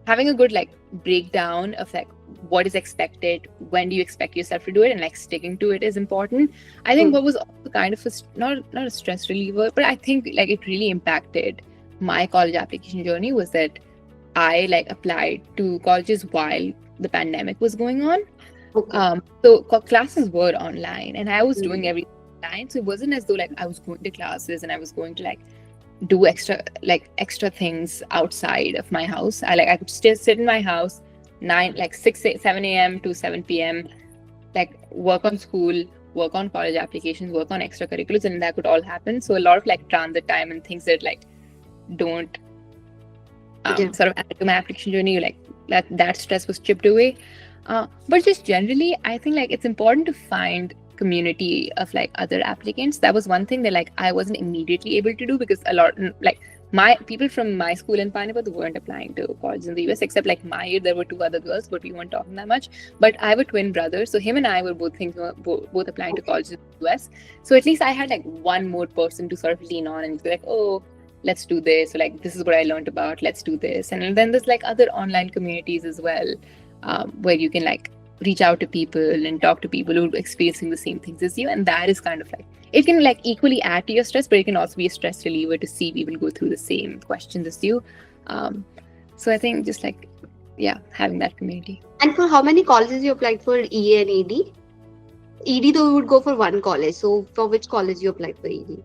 having a good like breakdown of like what is expected, when do you expect yourself to do it, and like sticking to it is important. I think Hmm. what was also kind of not a stress reliever, but I think like it really impacted my college application journey was that I like applied to colleges while the pandemic was going on. Okay. Classes were online, and I was doing Hmm. everything online. So it wasn't as though like I was going to classes and I was going to like do extra things outside of my house. I could still sit in my house 7 a.m. to 7 p.m. like work on school, work on college applications, work on extracurriculars, and that could all happen. So a lot of like transit time and things that like don't Yeah. sort of add to my application journey, like that stress was chipped away. But just generally, I think like it's important to find community of like other applicants. That was one thing that like I wasn't immediately able to do because a lot like my people from my school in Panipat weren't applying to colleges in the US, except like my year there were two other girls, but we weren't talking that much. But I have a twin brother, so him and I were both applying to Okay. colleges in the US. So at least I had like one more person to sort of lean on and be like, oh, let's do this, or like this is what I learned about, let's do this. And then there's like other online communities as well, where you can like reach out to people and talk to people who are experiencing the same things as you, and that is kind of like it can like equally add to your stress, but it can also be a stress reliever to see people go through the same questions as you. Um, so I think just like yeah, having that community. And for how many colleges you applied for EA and ED? ED though you would go for one college. So for which college you applied for ED?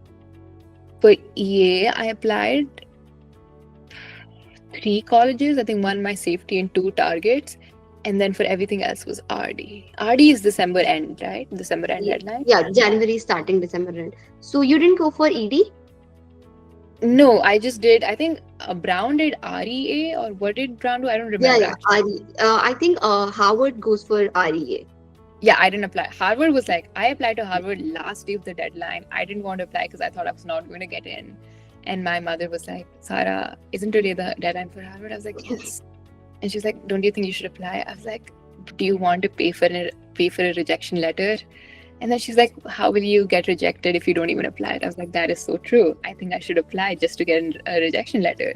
For EA I applied 3 colleges. I think one my safety and two targets. And then for everything else was RD. RD is December end, right? December end Yeah, deadline. yeah, January starting December end. So you didn't go for ED? No, I just did. I think Brown did REA, or what did Brown do? I don't Yeah, remember yeah. actually. I think Harvard goes for REA. Yeah, I didn't apply. Harvard was like, I applied to Harvard last day of the deadline. I didn't want to apply because I thought I was not going to get in. And my mother was like, Sara, isn't today the deadline for Harvard? I was like, yes. And she's like, don't you think you should apply? I was like, do you want to pay for a rejection letter? And then she's like, how will you get rejected if you don't even apply? I was like, that is so true. I think I should apply just to get a rejection letter.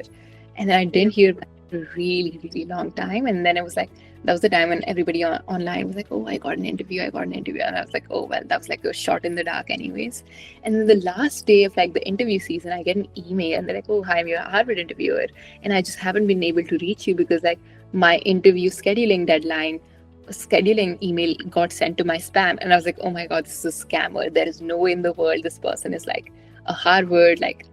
And then I Yeah. didn't hear back for a really, really long time. And then it was like, that was the time when everybody online was like, oh, I got an interview. I got an interview. And I was like, oh, well, that was like a shot in the dark, anyways. And then the last day of like the interview season, I get an email and they're like, oh, hi, I'm your Harvard interviewer. And I just haven't been able to reach you because like my interview scheduling email got sent to my spam, and I was like, oh my god, this is a scammer. There is no way in the world this person is like a Harvard like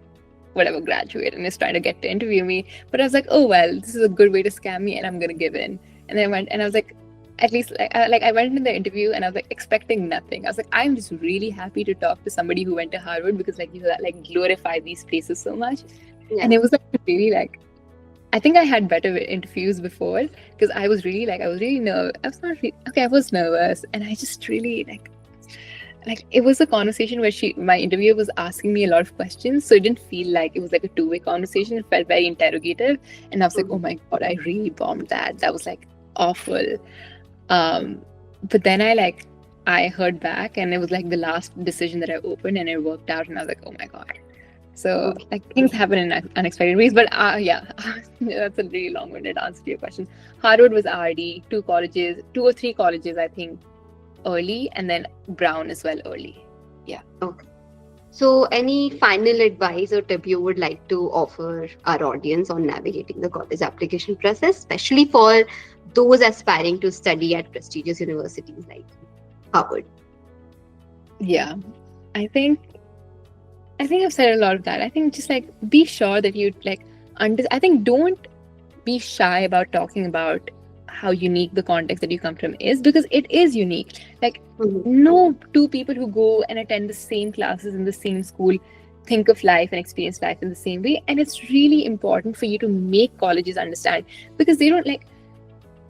whatever graduate and is trying to get to interview me. But I was like, oh well, this is a good way to scam me, and I'm gonna give in. And then I went and I was like, at least like I went in the interview and I was like expecting nothing. I was like, I'm just really happy to talk to somebody who went to Harvard because like you like glorify these places so much. Yeah. And it was like really like I think I had better interviews before because I was really nervous. I was not really, okay. I was nervous, and I just really like it was a conversation where my interviewer was asking me a lot of questions, so it didn't feel like it was like a two-way conversation. It felt very interrogative, and I was like, oh Mhm. my god, I really bombed that. That was like awful. Um, but then I heard back, and it was like the last decision that I opened, and it worked out, and I was like, oh my god. So Okay. like things happen in unexpected ways, but yeah, that's a really long-winded answer to your question. Harvard was RD, 2 or 3 colleges, I think, early, and then Brown as well early. Yeah. Okay. So any final advice or tip you would like to offer our audience on navigating the college application process, especially for those aspiring to study at prestigious universities like Harvard? Yeah. I think I've said a lot of that. I think just like be sure that you like I think don't be shy about talking about how unique the context that you come from is, because it is unique. Like, Mhm. no two people who go and attend the same classes in the same school think of life and experience life in the same way. And it's really important for you to make colleges understand, because they don't like,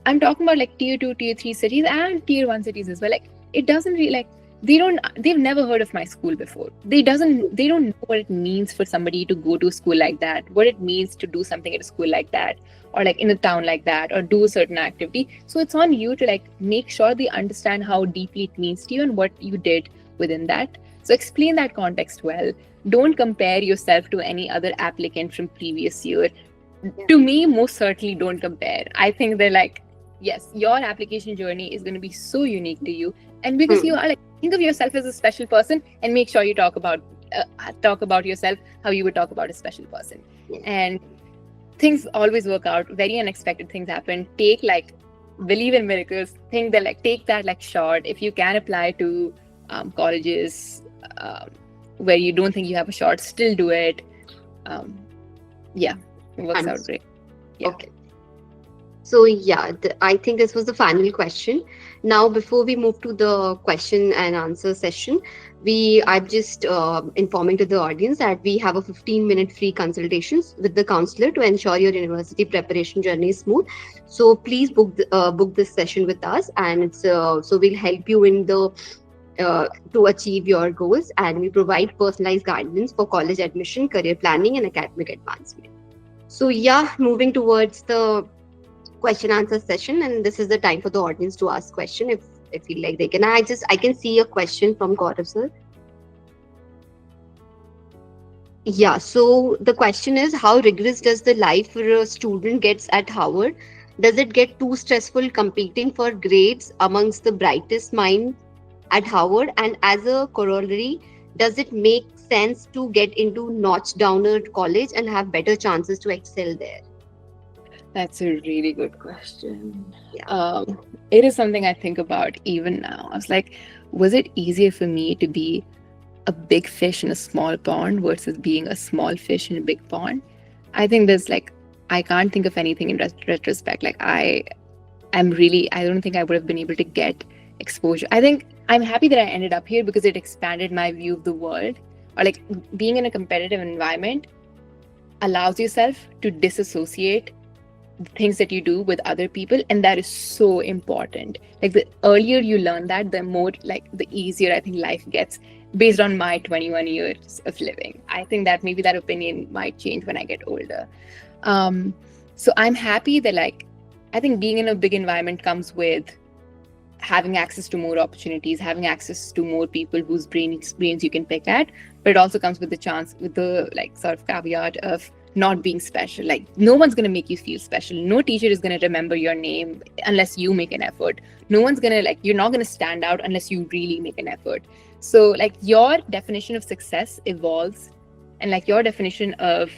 I'm talking about like tier 2, tier 3 cities and tier 1 cities as well. Like, it doesn't really like, they've never heard of my school before. They don't know what it means for somebody to go to a school like that, what it means to do something at a school like that, or like in a town like that, or do a certain activity. So it's on you to like make sure they understand how deeply it means to you and what you did within that. So explain that context well. Don't compare yourself to any other applicant from previous year. Yeah. To me, most certainly don't compare. I think they're like, yes, your application journey is going to be so unique to you, and because you Hmm. are like, think of yourself as a special person, and make sure you talk about yourself how you would talk about a special person. Yeah. And things always work out. Very unexpected things happen. Take like, believe in miracles. Think that like, take that like shot. If you can apply to colleges where you don't think you have a shot, still do it. um, yeah, it works out Understood. great. Yeah. Okay. So yeah, I think this was the final question. Now, before we move to the question and answer session, I'm just informing to the audience that we have a 15-minute free consultations with the counselor to ensure your university preparation journey is smooth. So please book this session with us, and it's so we'll help you in the to achieve your goals, and we provide personalized guidance for college admission, career planning, and academic advancement. So yeah, moving towards the question answer session, and this is the time for the audience to ask question if feel like they can. I can see a question from Gaurav sir. Yeah, so the question is, how rigorous does the life for a student gets at Harvard? Does it get too stressful competing for grades amongst the brightest minds at Harvard? And as a corollary, does it make sense to get into notch downer college and have better chances to excel there? That's a really good question. Yeah. It is something I think about even now. I was like, was it easier for me to be a big fish in a small pond versus being a small fish in a big pond? I think there's like, I can't think of anything in retrospect. Like, I don't think I would have been able to get exposure. I think I'm happy that I ended up here because it expanded my view of the world. Or like, being in a competitive environment allows yourself to disassociate the things that you do with other people, and that is so important. Like, the earlier you learn that, the more like the easier I think life gets, based on my 21 years of living. I think that maybe that opinion might change when I get older. um so I'm happy that like, I think being in a big environment comes with having access to more opportunities, having access to more people whose brains you can pick at. But it also comes with the chance, with the like sort of caveat of not being special. Like, no one's going to make you feel special. No teacher is going to remember your name unless you make an effort. No one's going to like, you're not going to stand out unless you really make an effort. So like, your definition of success evolves, and like your definition of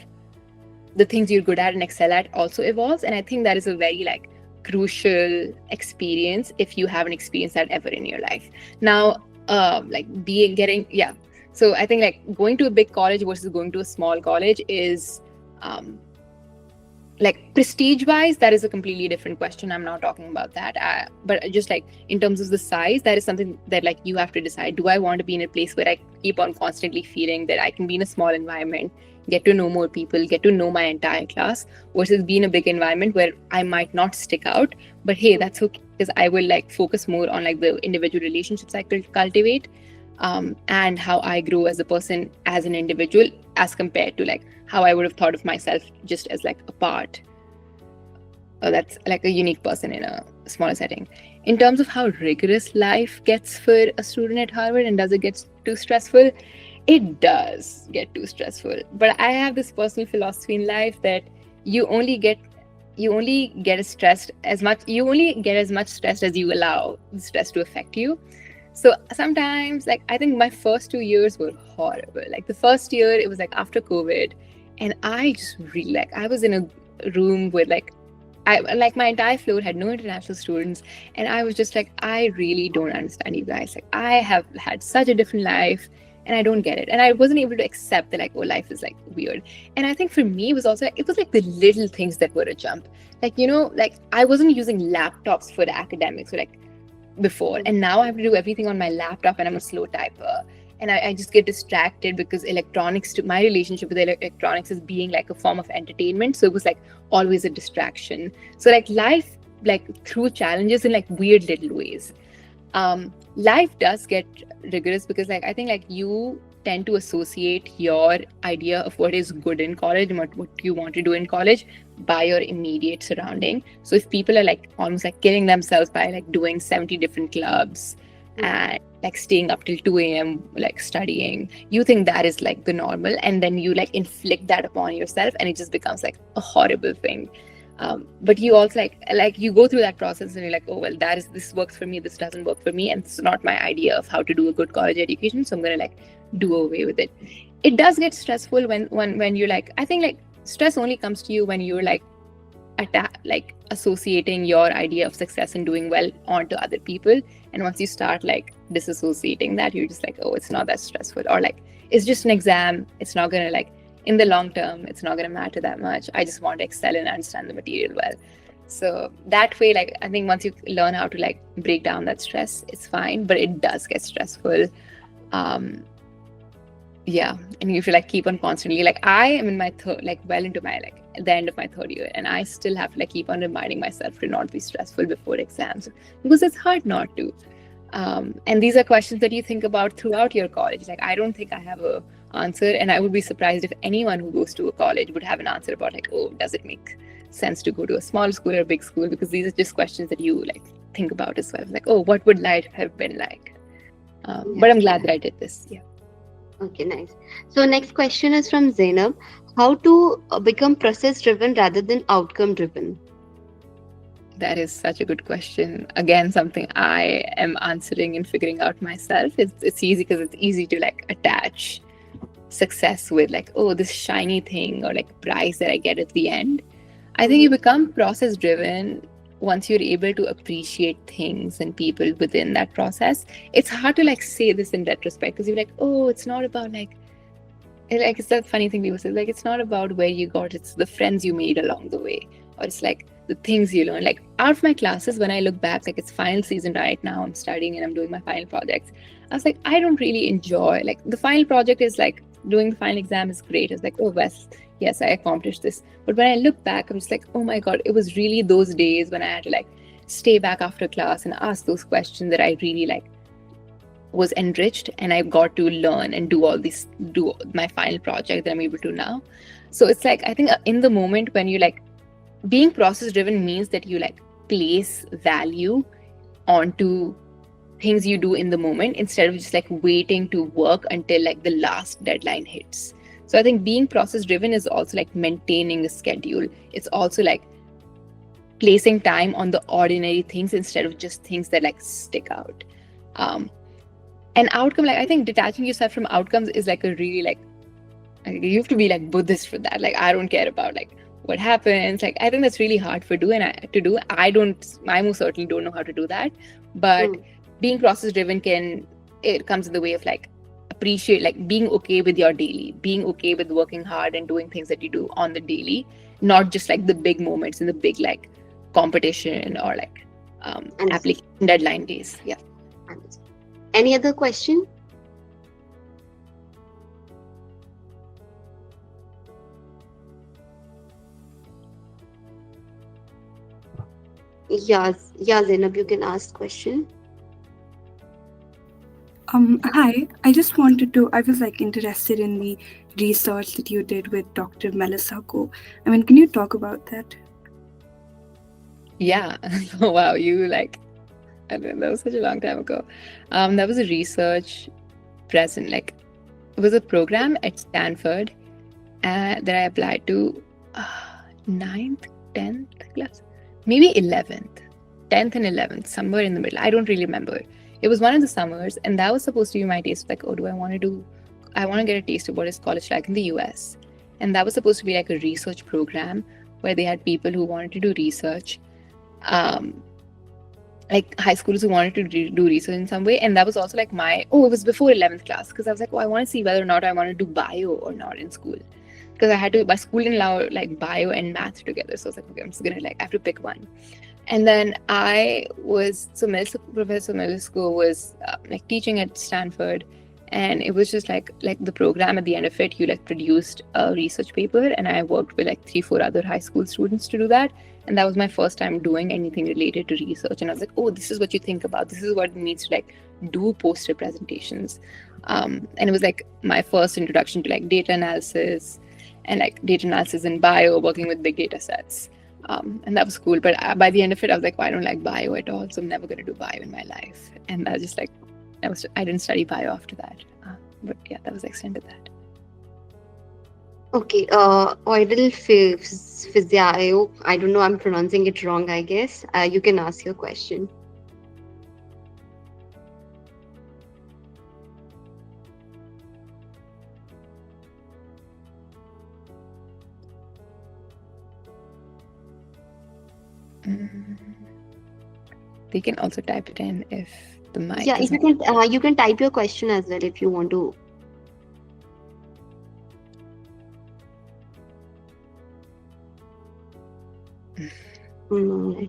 the things you're good at and excel at also evolves. And I think that is a very like crucial experience if you haven't experienced that ever in your life. Now, like being getting yeah. So I think like going to a big college versus going to a small college is um, like prestige wise, that is a completely different question. I'm not talking about that. But just like in terms of the size, that is something that like you have to decide. Do I want to be in a place where I keep on constantly feeling that I can be in a small environment, get to know more people, get to know my entire class, versus be in a big environment where I might not stick out, but hey, that's okay, because I will like focus more on like the individual relationships I cultivate, and how I grow as a person, as an individual, as compared to like how I would have thought of myself just as like a part, that's like a unique person in a smaller setting. In terms of how rigorous life gets for a student at Harvard, and does it get too stressful? It does get too stressful. But I have this personal philosophy in life that you only get as stressed as much you only get as much stress as you allow the stress to affect you. So sometimes, like, I think my first 2 years were horrible. Like, the first year, it was like after COVID, and I just really like, I was in a room with like my entire floor had no international students, and I was just like, I really don't understand you guys. Like, I have had such a different life, and I don't get it. And I wasn't able to accept that, like, oh, life is like weird. And I think for me, it was also like, it was like the little things that were a jump. Like, you know, like I wasn't using laptops for academics or like before, and now I have to do everything on my laptop, and I'm a slow typer. And I just get distracted because electronics, to my relationship with electronics is being like a form of entertainment. So it was like always a distraction. So like life, like through challenges in like weird little ways. Life does get rigorous because like I think like you tend to associate your idea of what is good in college and what you want to do in college by your immediate surrounding. So if people are like almost like killing themselves by like doing 70 different clubs and like staying up till 2 a.m. like studying, you think that is like the normal, and then you like inflict that upon yourself, and it just becomes like a horrible thing. But you also like you go through that process and you're like, oh well, this works for me, this doesn't work for me, and it's not my idea of how to do a good college education, so I'm gonna like do away with it. It does get stressful when you're like, I think like stress only comes to you when you're like like associating your idea of success and doing well onto other people. And once you start like disassociating that, you're just like, oh, it's not that stressful, or like it's just an exam, it's not gonna like, in the long term, it's not gonna matter that much. I just want to excel and understand the material well. So that way, like I think once you learn how to like break down that stress, it's fine, but it does get stressful. Yeah, and you feel like keep on constantly, like I am in my third, like well into my like the end of my third year, and I still have to like keep on reminding myself to not be stressful before exams, because it's hard not to. And these are questions that you think about throughout your college. Like I don't think I have a answer, and I would be surprised if anyone who goes to a college would have an answer about like, oh, does it make sense to go to a small school or a big school? Because these are just questions that you like think about as well. Like, oh, what would life have been like? But I'm glad that I did this. Yeah. Okay, nice. So next question is from Zainab. How to become process driven rather than outcome driven? That is such a good question. Again, something I am answering and figuring out myself. It's easy because it's easy to like attach success with like, oh, this shiny thing or like prize that I get at the end. I think you become process driven once you're able to appreciate things and people within that process. It's hard to like say this in retrospect because you're like, oh, it's not about like it's that funny thing people say, like it's not about where you got, it's the friends you made along the way, or it's like the things you learn. Like out of my classes, when I look back, like it's final season right now, I'm studying and I'm doing my final projects. I was like, I don't really enjoy, like the final project is like doing the final exam is great. It's like, oh yes, I accomplished this. But when I look back, I'm just like, oh my God, it was really those days when I had to like stay back after class and ask those questions that I really like was enriched, and I got to learn and do my final project that I'm able to now. So it's like, I think in the moment when you like, being process driven means that you like place value onto things you do in the moment instead of just like waiting to work until like the last deadline hits. So I think being process driven is also like maintaining a schedule. It's also like placing time on the ordinary things instead of just things that like stick out. And outcome, like I think detaching yourself from outcomes is like a really like you have to be like Buddhist for that. Like I don't care about like what happens. Like I think that's really hard to do. I most certainly don't know how to do that. But being process driven it comes in the way of like appreciate, like being okay with your daily, being okay with working hard and doing things that you do on the daily, not just like the big moments and the big like competition or like application deadline days. Yeah. Any other question? Yeah, Zainab, you can ask question. Hi, I was like interested in the research that you did with Dr. Melissa Ko. I mean, can you talk about that? Yeah. Wow, you like, I don't know, that was such a long time ago. That was a research present, like it was a program at Stanford that I applied to 9th, 10th class, maybe 11th, 10th and 11th, somewhere in the middle. I don't really remember. It was one of the summers, and that was supposed to be my taste. Like, oh, I want to get a taste of what is college like in the US. And that was supposed to be like a research program where they had people who wanted to do research. like high schoolers who wanted to do research in some way. And that was also like it was before 11th class, because I was like, oh, I want to see whether or not I want to do bio or not in school, because I had to, my school didn't allow like bio and math together. So I was like, okay, I'm just gonna like, I have to pick one. And then Professor Melisco was like teaching at Stanford, and it was just like the program at the end of it, you like produced a research paper, and I worked with like 3-4 other high school students to do that. And that was my first time doing anything related to research. And I was like, oh, this is what you think about, this is what it needs to like do poster presentations. And it was like my first introduction to like data analysis, and like data analysis in bio, working with big data sets. And that was cool. But by the end of it, I was like, oh, I don't like bio at all, so I'm never going to do bio in my life. And I was just like, I didn't study bio after that. But yeah, that was the extent of that. Okay, oidal physio. I don't know, I'm pronouncing it wrong, I guess. You can ask your question. They can also type it in if the mic. Yeah, if you can type your question as well if you want to. Okay.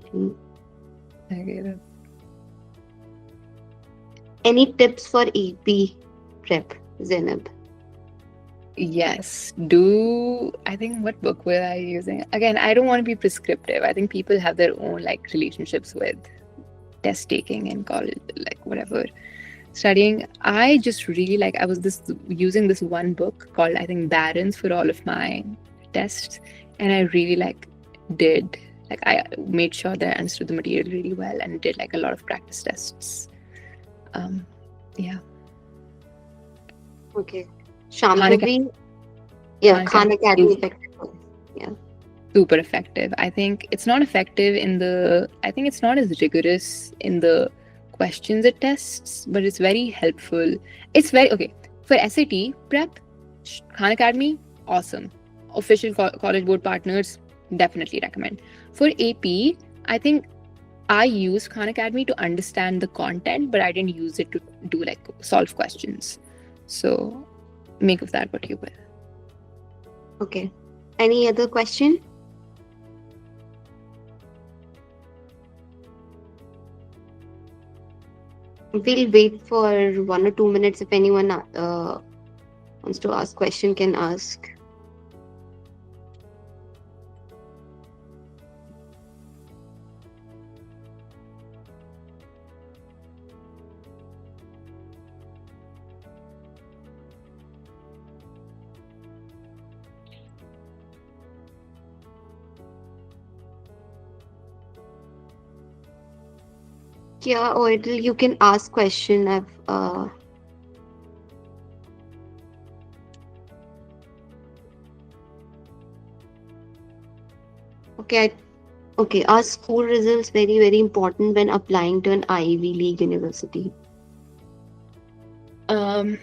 Any tips for AP prep, Zainab? Yes. I think, what book were I using? Again, I don't want to be prescriptive. I think people have their own like relationships with test taking in college, like whatever studying. I just really like, I was using this one book called, I think, Barron's for all of my tests, and I really I made sure that I understood the material really well and did like a lot of practice tests. Yeah. Okay. Shambhavi. Yeah, Khan Academy effective. Yeah. Super effective. I think it's not effective I think it's not as rigorous in the questions it tests, but it's very helpful. It's very, okay. For SAT prep, Khan Academy, awesome. Official college board partners, definitely recommend. For AP, I think I used Khan Academy to understand the content, but I didn't use it to do like solve questions. So make of that what you will. Okay. Any other question? We'll wait for 1 or 2 minutes. If anyone wants to ask question, can ask. Yeah, or you can ask question. Okay, are school results very, very important when applying to an Ivy League university? I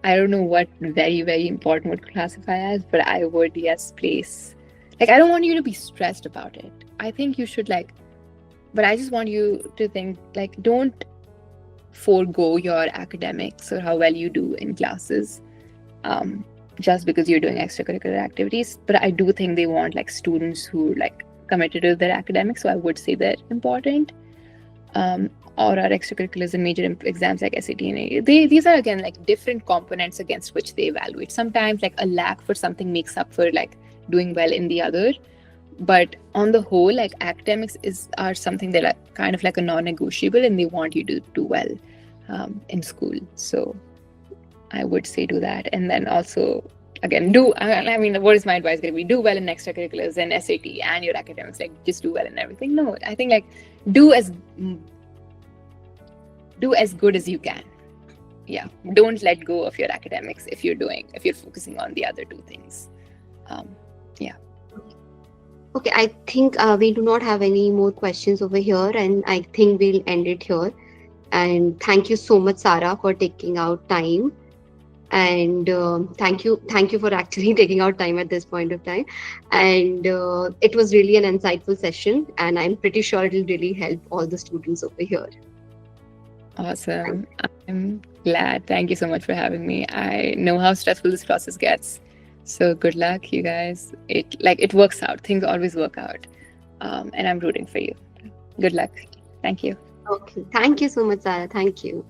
don't know what very, very important would classify as, but I would, yes, place. Like, I don't want you to be stressed about it. I think you should but I just want you to think, like, don't forego your academics or how well you do in classes just because you're doing extracurricular activities. But I do think they want like students who like committed to their academics. So I would say they're important. Or our extracurriculars and major exams like SAT and A. These are again like different components against which they evaluate. Sometimes like a lack for something makes up for like doing well in the other. But on the whole, like academics are something that are kind of like a non-negotiable, and they want you to do well in school. So I would say do that. And then also, again, what is my advice going to be? Do well in extracurriculars and SAT and your academics. Like just do well in everything. No, I think like do as good as you can. Yeah. Don't let go of your academics if you're focusing on the other two things. Yeah. Okay, I think we do not have any more questions over here, and I think we'll end it here. And thank you so much, Sara, for taking out time. And thank you for actually taking out time at this point of time. And it was really an insightful session, and I'm pretty sure it'll really help all the students over here. Awesome. I'm glad. Thank you so much for having me. I know how stressful this process gets. So good luck, you guys. It works out. Things always work out. And I'm rooting for you. Good luck. Thank you. Okay, thank you so much, Sarah. Thank you.